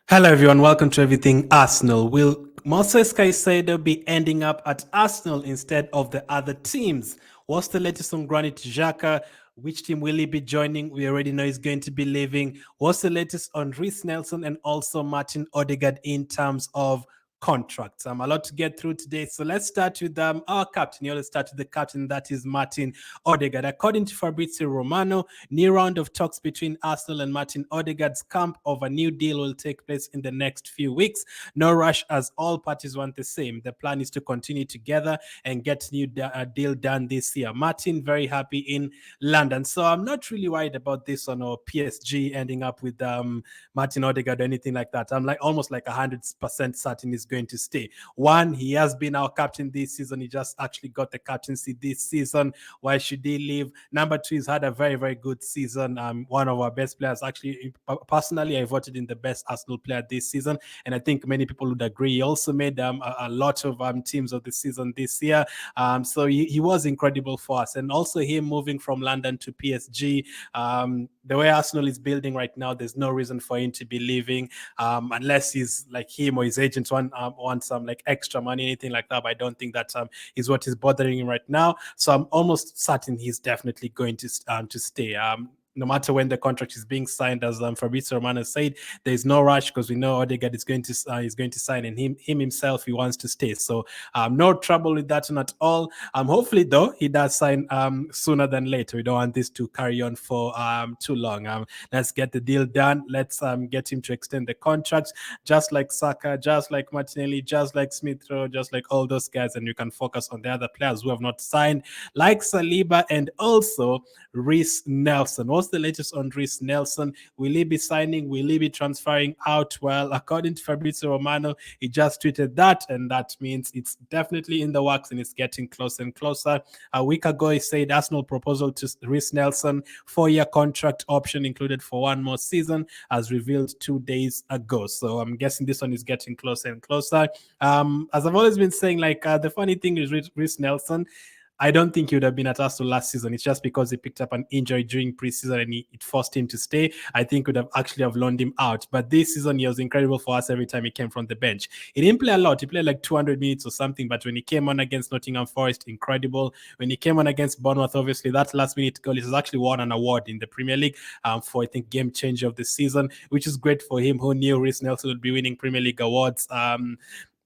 Hello, everyone. Welcome to Everything Arsenal. Will Moises Caicedo be ending up at Arsenal instead of the other teams? What's the latest on Granit Xhaka? Which team will he be joining? We already know he's going to be leaving. What's the latest on Rhys Nelson and also Martin Odegaard in terms of contracts? A lot to get through today. So let's start with our captain. You always start with the captain, that is Martin Odegaard. According to Fabrizio Romano, new round of talks between Arsenal and Martin Odegaard's camp of a new deal will take place in the next few weeks. No rush as all parties want the same. The plan is to continue together and get new deal done this year. Martin, very happy in London. So I'm not really worried about this on our PSG ending up with Martin Odegaard or anything like that. I'm like almost like 100% certain he's going to stay. One, he has been our captain this season. He just actually got the captaincy this season. Why should he leave? Number two, he's had a very, very good season. One of our best players. Actually, personally, I voted in the best Arsenal player this season, and I think many people would agree. He also made a lot of teams of the season this year. So he was incredible for us. And also him moving from London to PSG, the way Arsenal is building right now, there's no reason for him to be leaving unless he's like him or his agents want some like extra money, anything like that. But I don't think that is what is bothering him right now. So I'm almost certain he's definitely going to stay. No matter when the contract is being signed, as Fabrizio Romano said, there's no rush because we know Odegaard is going to sign, and him himself, he wants to stay. So no trouble with that at all. Hopefully though, he does sign sooner than later. We don't want this to carry on for too long. Let's get the deal done. Let's get him to extend the contracts, just like Saka, just like Martinelli, just like Smith Rowe, just like all those guys, and you can focus on the other players who have not signed, like Saliba and also Rhys Nelson. What's the latest on Rhys Nelson? Will he be signing? Will he be transferring out? Well, according to Fabrizio Romano, he just tweeted that, and that means it's definitely in the works and it's getting closer and closer. A week ago, he said Arsenal proposal to Rhys Nelson, 4-year contract option included for one more season, as revealed 2 days ago. So I'm guessing this one is getting closer and closer. As I've always been saying, like the funny thing is Rhys Nelson, I don't think he would have been at Arsenal last season. It's just because he picked up an injury during preseason and it forced him to stay. I think would have actually have loaned him out. But this season, he was incredible for us every time he came from the bench. He didn't play a lot. He played like 200 minutes or something. But when he came on against Nottingham Forest, incredible. When he came on against Bournemouth, obviously, that last-minute goal, has actually won an award in the Premier League for, I think, game changer of the season, which is great for him. Who knew Rhys Nelson would be winning Premier League awards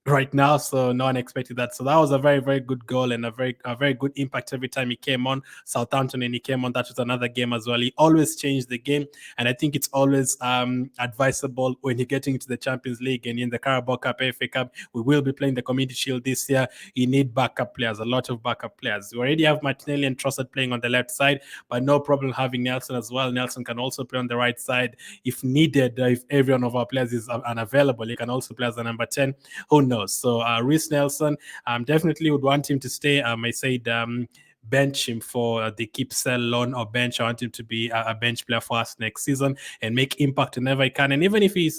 right now, so no one expected that. So that was a very, very good goal and a very good impact every time he came on. Southampton, and he came on, that was another game as well. He always changed the game, and I think it's always advisable when you're getting into the Champions League and in the Carabao Cup, FA Cup. We will be playing the Community Shield this year. You need backup players, a lot of backup players. We already have Martinelli and Trossard playing on the left side, but no problem having Nelson as well. Nelson can also play on the right side if needed. If every one of our players is unavailable, he can also play as a number 10. Who knows? So Rhys Nelson, definitely would want him to stay. I said bench him for the keep sell loan or bench. I want him to be a bench player for us next season and make impact whenever he can. And even if he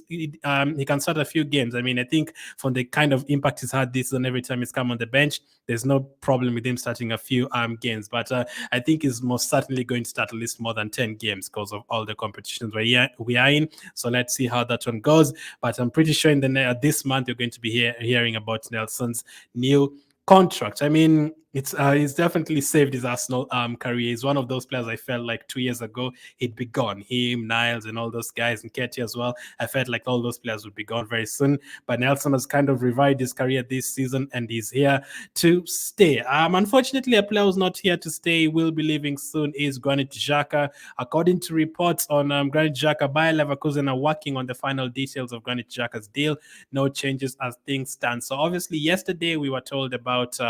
can start a few games, I mean, I think from the kind of impact he's had this season, every time he's come on the bench, there's no problem with him starting a few games. But I think he's most certainly going to start at least more than 10 games because of all the competitions we are in. So let's see how that one goes. But I'm pretty sure in this month you're going to be hearing about Nelson's new contract. I mean, he's definitely saved his Arsenal career. He's one of those players I felt like 2 years ago he'd be gone. Him, Niles, and all those guys, and Ketty as well. I felt like all those players would be gone very soon. But Nelson has kind of revived his career this season, and he's here to stay. Unfortunately, a player who's not here to stay, will be leaving soon, is Granit Xhaka. According to reports on Granit Xhaka, Bayer Leverkusen are working on the final details of Granit Xhaka's deal. No changes as things stand. So obviously, yesterday we were told about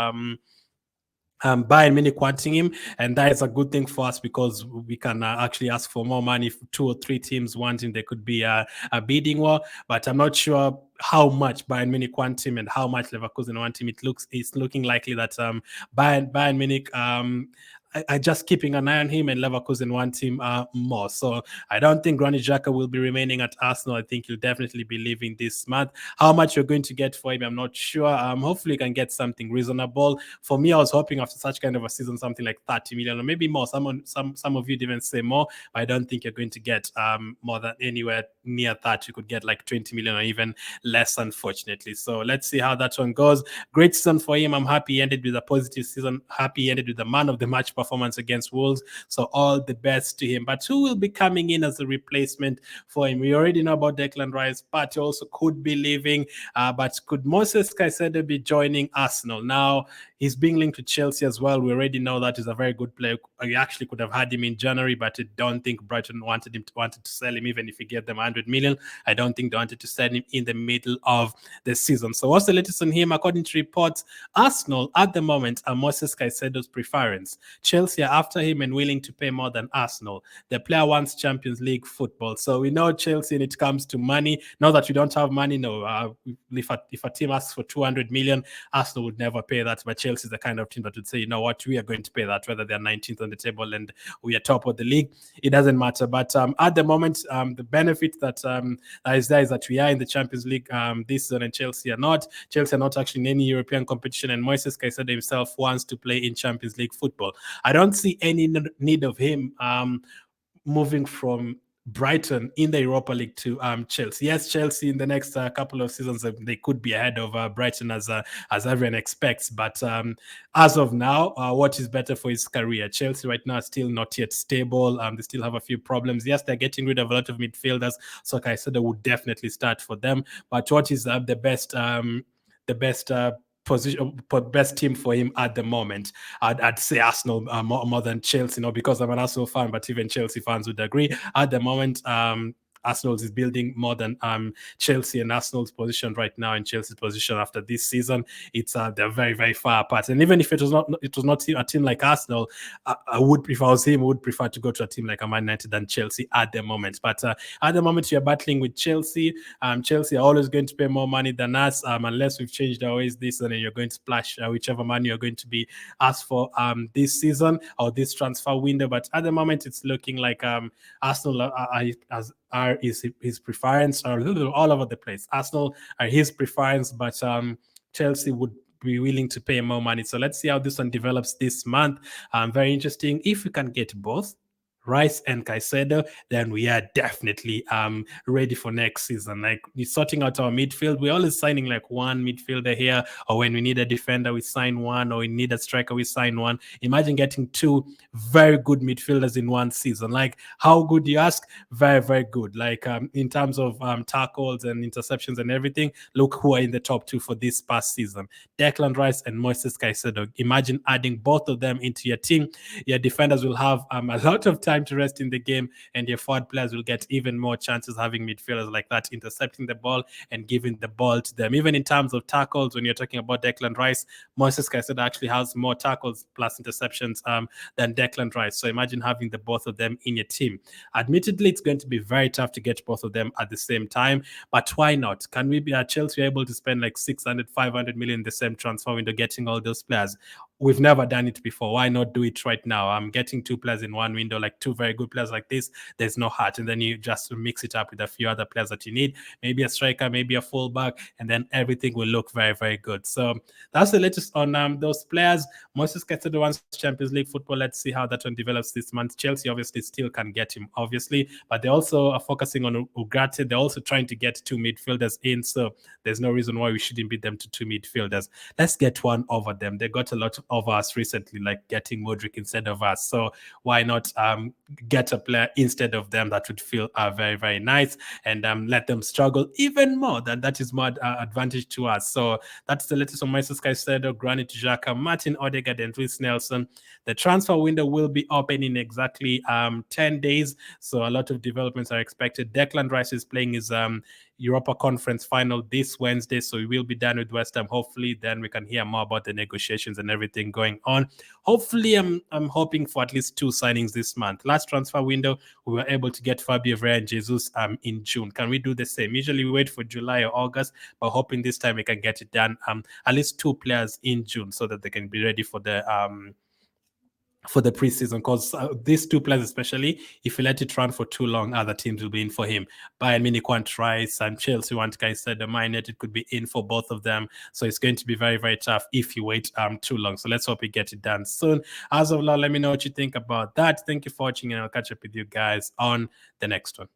Bayern Munich wanting him, and that is a good thing for us because we can actually ask for more money. If 2 or 3 teams want him, there could be a bidding war, but I'm not sure how much Bayern Munich want him and how much Leverkusen want him. It's looking likely that Bayern Munich are just keeping an eye on him, and Leverkusen want him more. So I don't think Granit Xhaka will be remaining at Arsenal. I think he'll definitely be leaving this month. How much you're going to get for him, I'm not sure. Hopefully you can get something reasonable. For me, I was hoping after such kind of a season, something like 30 million or maybe more. Some of you even say more, but I don't think you're going to get more than anywhere near that. You could get like 20 million or even less, unfortunately. So let's see how that one goes. Great season for him. I'm happy he ended with a positive season. Happy he ended with a man of the match performance against Wolves. So all the best to him. But who will be coming in as a replacement for him? We already know about Declan Rice, but he also could be leaving. But could Moises Caicedo be joining Arsenal? Now, he's being linked to Chelsea as well. We already know that he's a very good player. We actually could have had him in January, but I don't think Brighton wanted to sell him, even if he gave them 100 million. I don't think they wanted to sell him in the middle of the season. So what's the latest on him? According to reports, Arsenal at the moment are Moises Caicedo's preference. Chelsea are after him and willing to pay more than Arsenal. The player wants Champions League football. So we know Chelsea when it comes to money. Not that we don't have money, no. If a team asks for 200 million, Arsenal would never pay that. But Chelsea is the kind of team that would say, you know what, we are going to pay that, whether they're 19th on the table and we are top of the league. It doesn't matter. But at the moment, the benefit that is there is that we are in the Champions League this season and Chelsea are not. Chelsea are not actually in any European competition, and Moises Caicedo himself wants to play in Champions League football. I don't see any need of him moving from Brighton in the Europa League to Chelsea. Yes, Chelsea in the next couple of seasons they could be ahead of Brighton as everyone expects. But as of now, what is better for his career? Chelsea right now is still not yet stable. They still have a few problems. Yes, they're getting rid of a lot of midfielders, so Caicedo would definitely start for them. But what is the best position, best team for him at the moment? I'd say Arsenal more than Chelsea, because I'm an Arsenal fan, but even Chelsea fans would agree. At the moment, Arsenal is building more than Chelsea, and Arsenal's position right now and Chelsea's position after this season, it's they're very, very far apart. And even if it was not a team like Arsenal, I would, if I was him, would prefer to go to a team like a Man United than Chelsea at the moment. But at the moment, you're battling with Chelsea. Chelsea are always going to pay more money than us, unless we've changed our ways this season, and you're going to splash whichever money you're going to be asked for this season or this transfer window. But at the moment, it's looking like Arsenal are his preference, or all over the place. Arsenal are his preference, but Chelsea would be willing to pay more money. So let's see how this one develops this month. Very interesting. If we can get both Rice and Caicedo, then we are definitely ready for next season. Like, we're sorting out our midfield. We're always signing like one midfielder here, or when we need a defender, we sign one, or we need a striker, we sign one. Imagine getting two very good midfielders in one season. Like, how good, you ask? Very, very good. Like, in terms of tackles and interceptions and everything, look who are in the top two for this past season: Declan Rice and Moises Caicedo. Imagine adding both of them into your team. Your defenders will have a lot of time to rest in the game, and your forward players will get even more chances having midfielders like that intercepting the ball and giving the ball to them. Even in terms of tackles, when you're talking about Declan Rice, Moises Caicedo actually has more tackles plus interceptions than Declan Rice. So imagine having the both of them in your team. Admittedly, it's going to be very tough to get both of them at the same time, but why not? Can we be at Chelsea able to spend like 600, 500 million in the same transfer window getting all those players? We've never done it before. Why not do it right now? I'm getting two players in one window, like two very good players like this. There's no hurt. And then you just mix it up with a few other players that you need, maybe a striker, maybe a fullback, and then everything will look very, very good. So that's the latest on those players. Moises Caicedo wants Champions League football. Let's see how that one develops this month. Chelsea obviously still can get him, obviously, but they also are focusing on Ugarte. They're also trying to get two midfielders in, so there's no reason why we shouldn't beat them to two midfielders. Let's get one over them. They got a lot of us recently, like getting Modric instead of us. So why not get a player instead of them? That would feel very, very nice, and let them struggle even more. That is more advantage to us. So that's the latest on Moises Caicedo, Granit Xhaka, Martin Odegaard, and Rhys Nelson. The transfer window will be open in exactly 10 days. So a lot of developments are expected. Declan Rice is playing his Europa Conference final this Wednesday, so we will be done with West Ham. Hopefully, then we can hear more about the negotiations and everything going on. Hopefully, I'm hoping for at least two signings this month. Last transfer window, we were able to get Fabio Vieira and Jesus in June. Can we do the same? Usually, we wait for July or August, but hoping this time we can get it done. At least two players in June, so that they can be ready for the for the preseason, because these two players, especially, if you let it run for too long, other teams will be in for him. Bayern Munich want Rice and Chelsea want Caicedo. Man United could be in for both of them. So it's going to be very, very tough if you wait too long. So let's hope we get it done soon. As of now, let me know what you think about that. Thank you for watching, and I'll catch up with you guys on the next one.